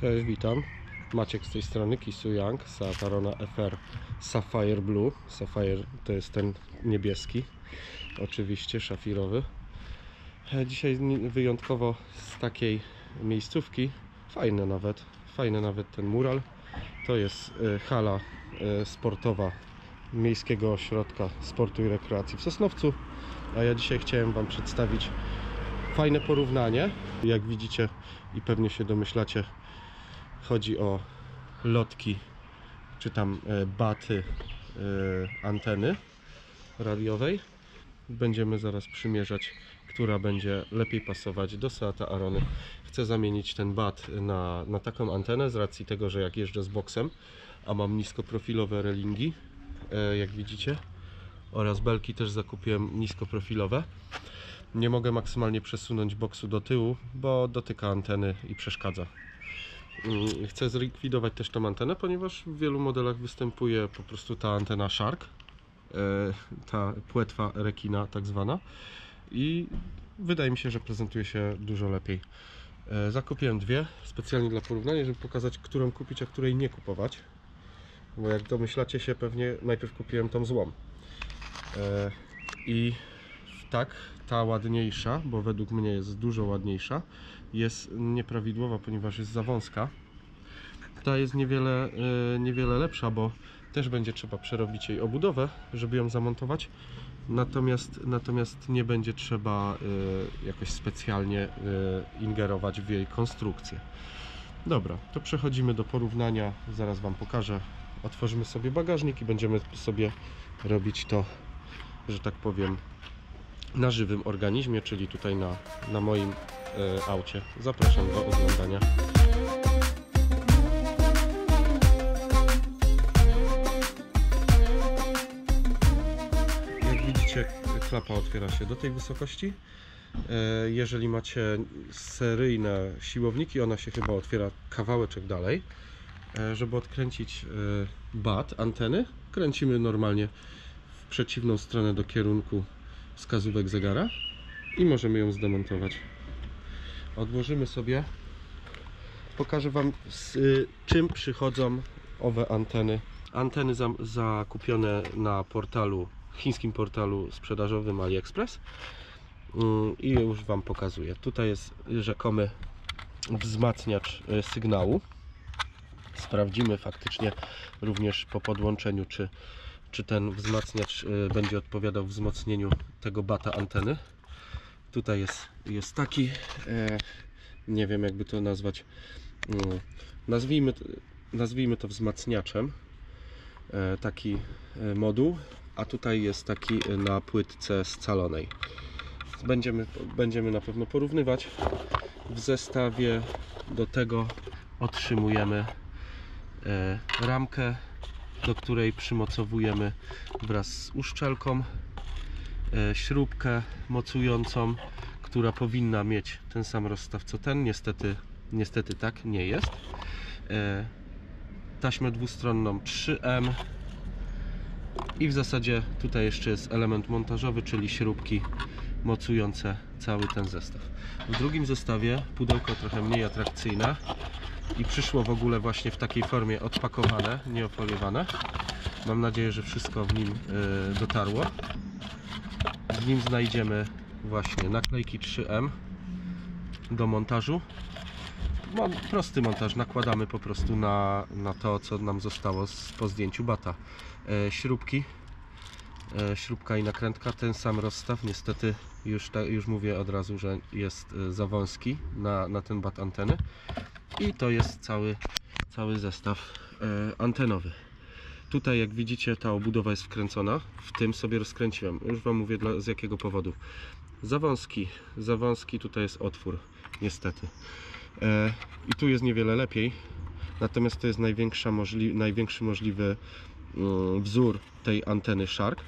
Cześć, witam. Maciek z tej strony, Kisuyang z Atarona FR Sapphire Blue. Sapphire to jest ten niebieski, oczywiście szafirowy. Dzisiaj wyjątkowo z takiej miejscówki, fajny nawet ten mural. To jest hala sportowa Miejskiego Ośrodka Sportu i Rekreacji w Sosnowcu. A ja dzisiaj chciałem Wam przedstawić fajne porównanie. Jak widzicie i pewnie się domyślacie, chodzi o lotki, czy tam baty anteny radiowej. Będziemy zaraz przymierzać, która będzie lepiej pasować do Seata Arony. Chcę zamienić ten bat na taką antenę z racji tego, że jak jeżdżę z boksem, a mam niskoprofilowe relingi, jak widzicie, oraz belki też zakupiłem niskoprofilowe. Nie mogę maksymalnie przesunąć boksu do tyłu, bo dotyka anteny i przeszkadza. Chcę zlikwidować też tą antenę, ponieważ w wielu modelach występuje po prostu ta antena Shark, ta płetwa rekina tak zwana, i wydaje mi się, że prezentuje się dużo lepiej. Zakupiłem dwie specjalnie dla porównania, żeby pokazać, którą kupić, a której nie kupować, bo jak domyślacie się pewnie, najpierw kupiłem tą złą. I tak, ta ładniejsza, bo według mnie jest dużo ładniejsza, jest nieprawidłowa, ponieważ jest za wąska. Ta jest niewiele lepsza, bo też będzie trzeba przerobić jej obudowę, żeby ją zamontować. Natomiast nie będzie trzeba jakoś specjalnie ingerować w jej konstrukcję. Dobra, to przechodzimy do porównania. Zaraz Wam pokażę. Otworzymy sobie bagażnik i będziemy sobie robić to, że tak powiem, na żywym organizmie, czyli tutaj na moim aucie. Zapraszam do oglądania. Jak widzicie, klapa otwiera się do tej wysokości. Jeżeli macie seryjne siłowniki, ona się chyba otwiera kawałeczek dalej. Żeby odkręcić bat anteny, kręcimy normalnie w przeciwną stronę do kierunku wskazówek zegara i możemy ją zdemontować. Odłożymy sobie. Pokażę Wam, z czym przychodzą owe anteny. Anteny zakupione na chińskim portalu sprzedażowym AliExpress i już Wam pokazuję. Tutaj jest rzekomy wzmacniacz sygnału. Sprawdzimy faktycznie również po podłączeniu, czy ten wzmacniacz będzie odpowiadał wzmocnieniu tego bata anteny. Tutaj jest taki, nie wiem jakby to nazwać, nazwijmy to wzmacniaczem, taki moduł, a tutaj jest taki na płytce scalonej. Będziemy na pewno porównywać. W zestawie do tego otrzymujemy ramkę, do której przymocowujemy wraz z uszczelką śrubkę mocującą, która powinna mieć ten sam rozstaw co ten. Niestety tak nie jest. Taśmę dwustronną 3M i w zasadzie tutaj jeszcze jest element montażowy, czyli śrubki mocujące cały ten zestaw. W drugim zestawie pudełko trochę mniej atrakcyjne i przyszło w ogóle właśnie w takiej formie odpakowane, nieofoliowane. Mam nadzieję, że wszystko w nim dotarło. W nim znajdziemy właśnie naklejki 3M do montażu. Prosty montaż, nakładamy po prostu na to, co nam zostało po zdjęciu bata. Śrubka i nakrętka, ten sam rozstaw. Niestety już mówię od razu, że jest za wąski na ten bat anteny. I to jest cały zestaw antenowy. Tutaj jak widzicie, ta obudowa jest wkręcona. W tym sobie rozkręciłem. Już Wam mówię z jakiego powodu. Za wąski tutaj jest otwór, niestety. I tu jest niewiele lepiej. Natomiast to jest największy możliwy wzór tej anteny Shark.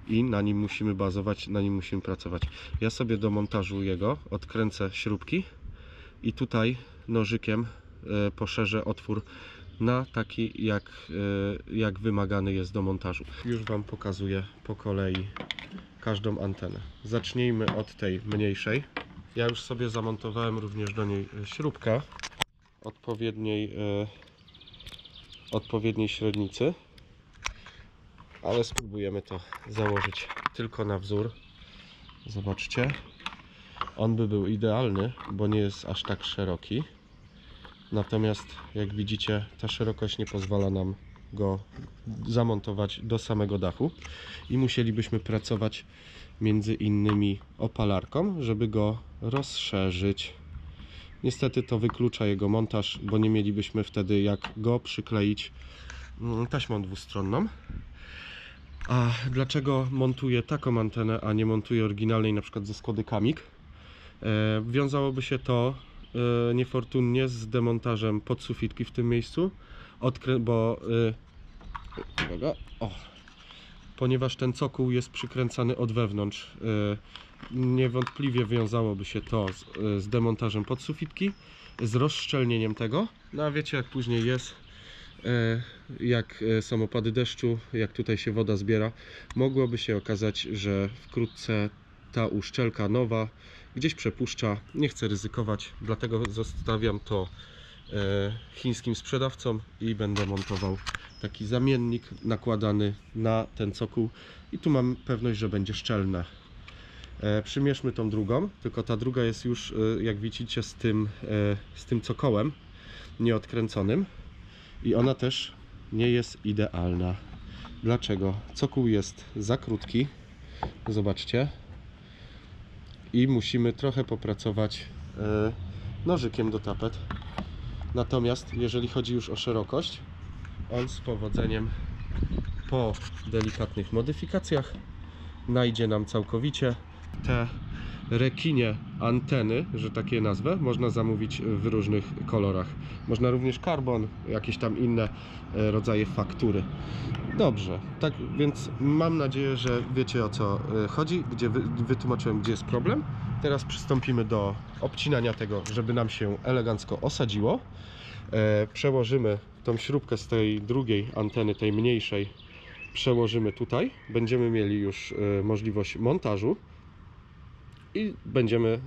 I na nim musimy bazować, na nim musimy pracować. Ja sobie do montażu jego odkręcę śrubki i tutaj nożykiem poszerzę otwór na taki, jak wymagany jest do montażu. Już Wam pokazuję po kolei każdą antenę. Zacznijmy od tej mniejszej. Ja już sobie zamontowałem również do niej śrubkę. odpowiedniej średnicy, ale spróbujemy to założyć tylko na wzór. Zobaczcie, on by był idealny, bo nie jest aż tak szeroki, natomiast jak widzicie, ta szerokość nie pozwala nam go zamontować do samego dachu i musielibyśmy pracować między innymi opalarką, żeby go rozszerzyć. Niestety to wyklucza jego montaż, bo nie mielibyśmy wtedy jak go przykleić taśmą dwustronną. A dlaczego montuję taką antenę, a nie montuję oryginalnej, na przykład ze Skody Kamik? Wiązałoby się to niefortunnie z demontażem podsufitki w tym miejscu, ponieważ ten cokół jest przykręcany od wewnątrz. Niewątpliwie wiązałoby się to z demontażem podsufitki, z rozszczelnieniem tego. No a wiecie, jak później jest, jak są opady deszczu, jak tutaj się woda zbiera, mogłoby się okazać, że wkrótce ta uszczelka nowa gdzieś przepuszcza. Nie chcę ryzykować, dlatego zostawiam to chińskim sprzedawcom i będę montował taki zamiennik nakładany na ten cokół i tu mam pewność, że będzie szczelne. Przymierzmy tą drugą, tylko ta druga jest już, jak widzicie, z tym cokołem nieodkręconym i ona też nie jest idealna. Dlaczego? Cokół jest za krótki, zobaczcie, i musimy trochę popracować nożykiem do tapet. Natomiast jeżeli chodzi już o szerokość, on z powodzeniem po delikatnych modyfikacjach najdzie nam całkowicie. Te rekinie anteny, że takie nazwę, można zamówić w różnych kolorach. Można również karbon, jakieś tam inne rodzaje faktury. Dobrze, tak więc mam nadzieję, że wiecie, o co chodzi, gdzie wytłumaczyłem, gdzie jest problem. Teraz przystąpimy do obcinania tego, żeby nam się elegancko osadziło. Przełożymy tą śrubkę z tej drugiej anteny, tej mniejszej, przełożymy tutaj. Będziemy mieli już możliwość montażu i będziemy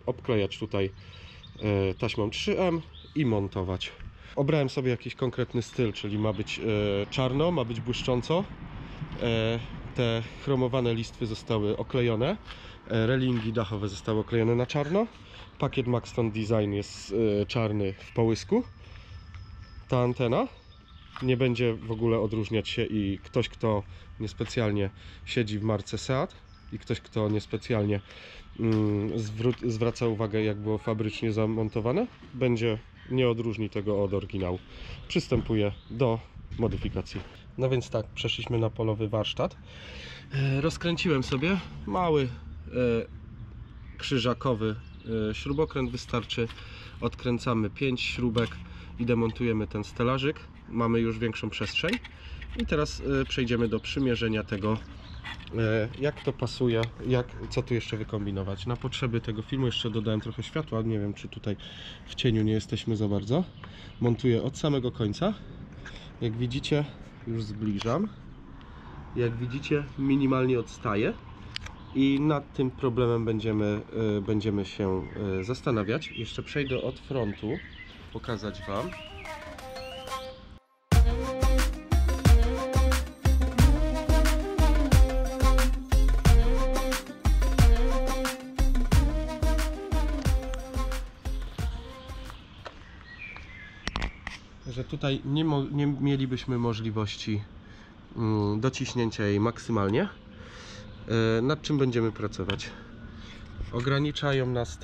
obklejać tutaj taśmą 3M i montować. Obrałem sobie jakiś konkretny styl, czyli ma być czarno, ma być błyszcząco. Te chromowane listwy zostały oklejone, relingi dachowe zostały oklejone na czarno. Pakiet Maxton Design jest czarny w połysku. Ta antena nie będzie w ogóle odróżniać się i ktoś, kto niespecjalnie siedzi w marce Seat i ktoś, kto niespecjalnie zwraca uwagę, jak było fabrycznie zamontowane, nie odróżni tego od oryginału. Przystępuję do modyfikacji. No więc tak, przeszliśmy na polowy warsztat. Rozkręciłem sobie mały krzyżakowy śrubokręt, wystarczy. Odkręcamy 5 śrubek i demontujemy ten stelażyk. Mamy już większą przestrzeń i teraz przejdziemy do przymierzenia tego, jak to pasuje, co tu jeszcze wykombinować. Na potrzeby tego filmu jeszcze dodałem trochę światła, nie wiem, czy tutaj w cieniu nie jesteśmy za bardzo. Montuję od samego końca. Jak widzicie, już zbliżam. Jak widzicie, minimalnie odstaje i nad tym problemem będziemy się zastanawiać. Jeszcze przejdę od frontu, pokazać Wam. Że tutaj nie mielibyśmy możliwości dociśnięcia jej maksymalnie. Nad czym będziemy pracować? Ograniczają nas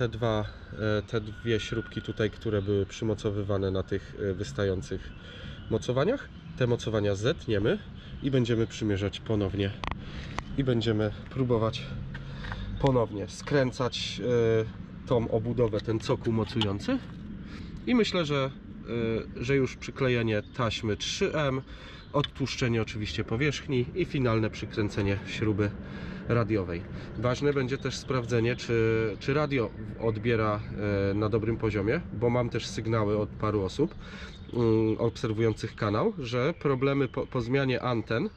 te dwie śrubki tutaj, które były przymocowywane na tych wystających mocowaniach. Te mocowania zetniemy i będziemy przymierzać ponownie. I będziemy próbować ponownie skręcać tą obudowę, ten cokół mocujący. I myślę, że już przyklejenie taśmy 3M, odtłuszczenie oczywiście powierzchni i finalne przykręcenie śruby radiowej. Ważne będzie też sprawdzenie, czy radio odbiera na dobrym poziomie, bo mam też sygnały od paru osób obserwujących kanał, że problemy po zmianie anten,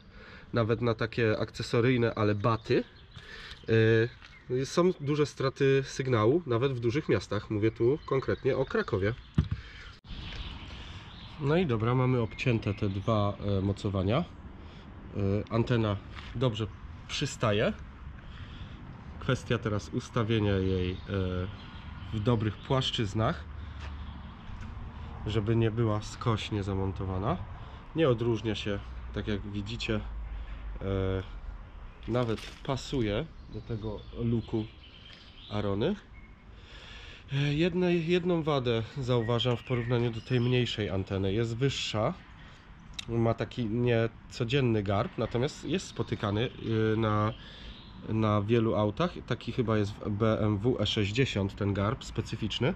nawet na takie akcesoryjne, ale baty, są duże straty sygnału, nawet w dużych miastach. Mówię tu konkretnie o Krakowie. No i dobra, mamy obcięte te dwa mocowania. Antena dobrze przystaje. Kwestia teraz ustawienia jej w dobrych płaszczyznach, żeby nie była skośnie zamontowana. Nie odróżnia się, tak jak widzicie, nawet pasuje do tego luku Arony. Jedną wadę zauważam w porównaniu do tej mniejszej anteny. Jest wyższa, ma taki niecodzienny garb, natomiast jest spotykany na wielu autach. Taki chyba jest w BMW E60 ten garb specyficzny.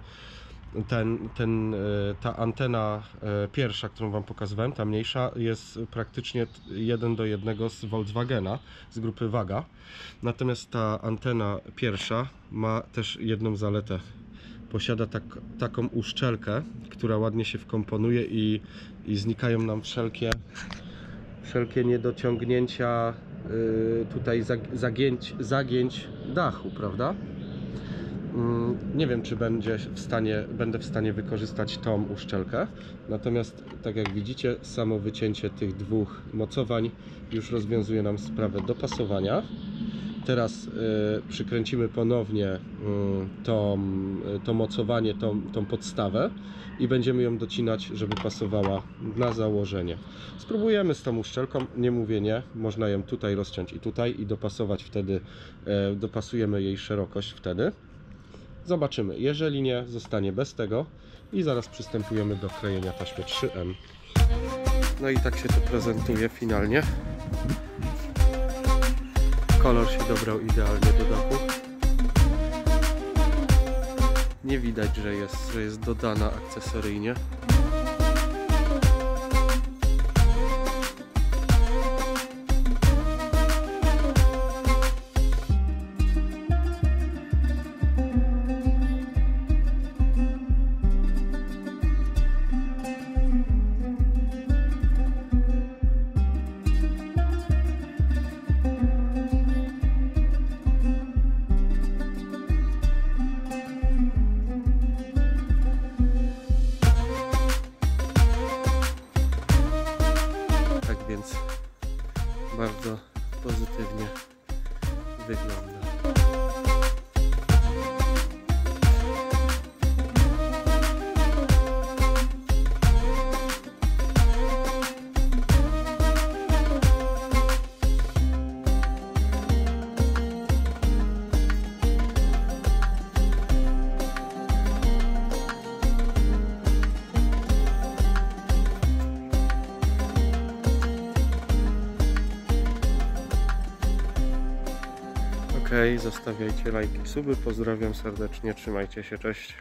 Ta antena pierwsza, którą Wam pokazywałem, ta mniejsza, jest praktycznie 1:1 z Volkswagena, z grupy Waga. Natomiast ta antena pierwsza ma też jedną zaletę. Posiada taką uszczelkę, która ładnie się wkomponuje i znikają nam wszelkie niedociągnięcia tutaj zagięć dachu, prawda? Nie wiem, czy będę w stanie wykorzystać tą uszczelkę. Natomiast, tak jak widzicie, samo wycięcie tych dwóch mocowań już rozwiązuje nam sprawę dopasowania. Teraz przykręcimy ponownie to mocowanie, tą podstawę i będziemy ją docinać, żeby pasowała na założenie. Spróbujemy z tą uszczelką, nie mówię nie, można ją tutaj rozciąć i tutaj i dopasować wtedy, dopasujemy jej szerokość wtedy. Zobaczymy, jeżeli nie, zostanie bez tego i zaraz przystępujemy do klejenia taśmy 3M. No i tak się to prezentuje finalnie. Kolor się dobrał idealnie do dachu. Nie widać, że jest dodana akcesoryjnie. Więc bardzo pozytywnie wygląda. Zostawiajcie lajki, suby, pozdrawiam serdecznie, trzymajcie się, cześć.